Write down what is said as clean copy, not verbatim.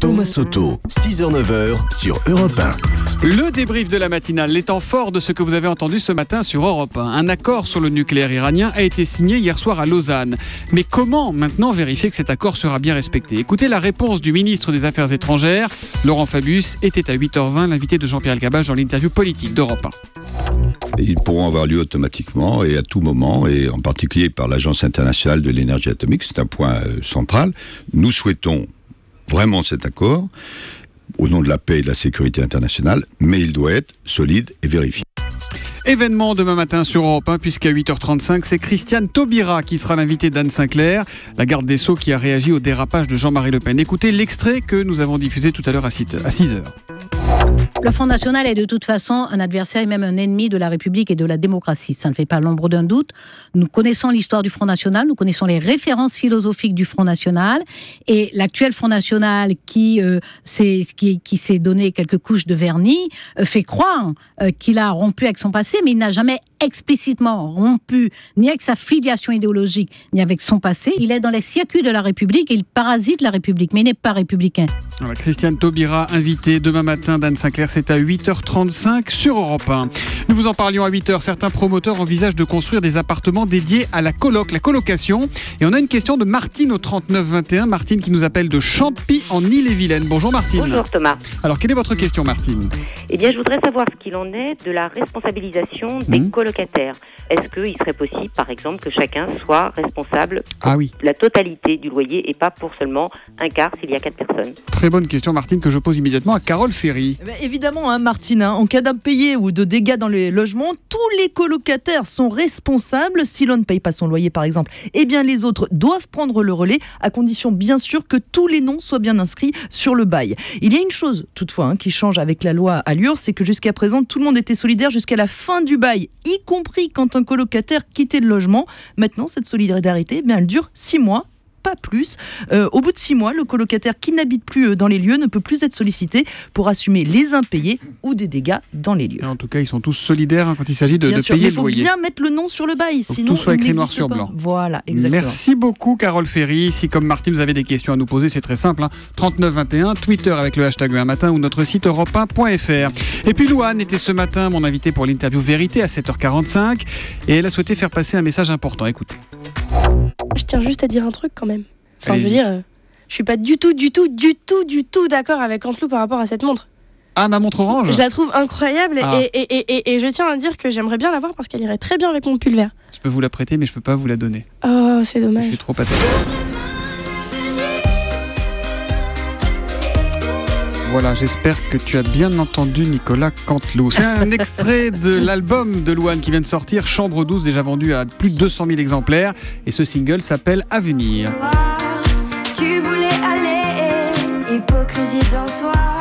Thomas Soto, 6h-9h sur Europe 1. Le débrief de la matinale, les temps forts de ce que vous avez entendu ce matin sur Europe 1. Un accord sur le nucléaire iranien a été signé hier soir à Lausanne. Mais comment maintenant vérifier que cet accord sera bien respecté ? Écoutez la réponse du ministre des Affaires étrangères. Laurent Fabius était à 8h20 l'invité de Jean-Pierre Elkabbach dans l'interview politique d'Europe 1. Ils pourront avoir lieu automatiquement et à tout moment, et en particulier par l'Agence internationale de l'énergie atomique. C'est un point central. Nous souhaitons vraiment cet accord au nom de la paix et de la sécurité internationale, mais il doit être solide et vérifié. Événement demain matin sur Europe 1, puisqu'à 8h35, c'est Christiane Taubira qui sera l'invitée d'Anne Sinclair, la garde des Sceaux qui a réagi au dérapage de Jean-Marie Le Pen. Écoutez l'extrait que nous avons diffusé tout à l'heure à 6h. Le Front National est de toute façon un adversaire et même un ennemi de la République et de la démocratie. Ça ne fait pas l'ombre d'un doute. Nous connaissons l'histoire du Front National, nous connaissons les références philosophiques du Front National. Et l'actuel Front National qui s'est donné quelques couches de vernis fait croire qu'il a rompu avec son passé, mais il n'a jamais explicitement rompu ni avec sa filiation idéologique, ni avec son passé. Il est dans les circuits de la République et il parasite la République, mais il n'est pas républicain. Voilà, Christiane Taubira, invitée demain matin d'Anne Sinclair, c'est à 8h35 sur Europe 1. Nous vous en parlions à 8h. Certains promoteurs envisagent de construire des appartements dédiés à la colocation. Et on a une question de Martine au 3921. Martine qui nous appelle de Champy en Ille-et-Vilaine. Bonjour Martine. Bonjour Thomas. Alors, quelle est votre question Martine ? Eh bien, je voudrais savoir ce qu'il en est de la responsabilisation des colocataires. Est-ce qu'il serait possible, par exemple, que chacun soit responsable de la totalité du loyer et pas pour seulement un quart s'il y a 4 personnes ? Très bonne question Martine que je pose immédiatement à Carole Ferry. Évidemment Martine, en cas d'impayé ou de dégâts dans les logements, tous les colocataires sont responsables. Si l'on ne paye pas son loyer par exemple, eh bien les autres doivent prendre le relais, à condition bien sûr que tous les noms soient bien inscrits sur le bail. Il y a une chose toutefois qui change avec la loi Allure, c'est que jusqu'à présent tout le monde était solidaire jusqu'à la fin du bail, y compris quand un colocataire quittait le logement. Maintenant cette solidarité, elle dure 6 mois. Pas plus. Au bout de 6 mois, le colocataire qui n'habite plus dans les lieux ne peut plus être sollicité pour assumer les impayés ou des dégâts dans les lieux. En tout cas, ils sont tous solidaires quand il s'agit de payer le loyer. Il faut bien mettre le nom sur le bail, donc sinon tout soit écrit noir sur pas. blanc. Voilà, exactement. Merci beaucoup Carole Ferry. Si comme Martine vous avez des questions à nous poser, c'est très simple. 3921, Twitter avec le hashtag un matin ou notre site europe1.fr. Et puis Louane était ce matin mon invitée pour l'interview Vérité à 7h45 et elle a souhaité faire passer un message important. Écoutez. Je tiens juste à dire un truc quand même. Enfin, allez-y. je veux dire, je suis pas du tout d'accord avec Antelou par rapport à cette montre. Ah, ma montre orange ? Je la trouve incroyable et je tiens à dire que j'aimerais bien l'avoir parce qu'elle irait très bien avec mon pull vert. Je peux vous la prêter mais je peux pas vous la donner. Oh, c'est dommage. Je suis trop attaché. Voilà, j'espère que tu as bien entendu Nicolas Canteloup. C'est un extrait de l'album de Louane qui vient de sortir, Chambre 12, déjà vendu à plus de 200 000 exemplaires. Et ce single s'appelle Avenir. Tu voulais aller, hypocrisie dans soi.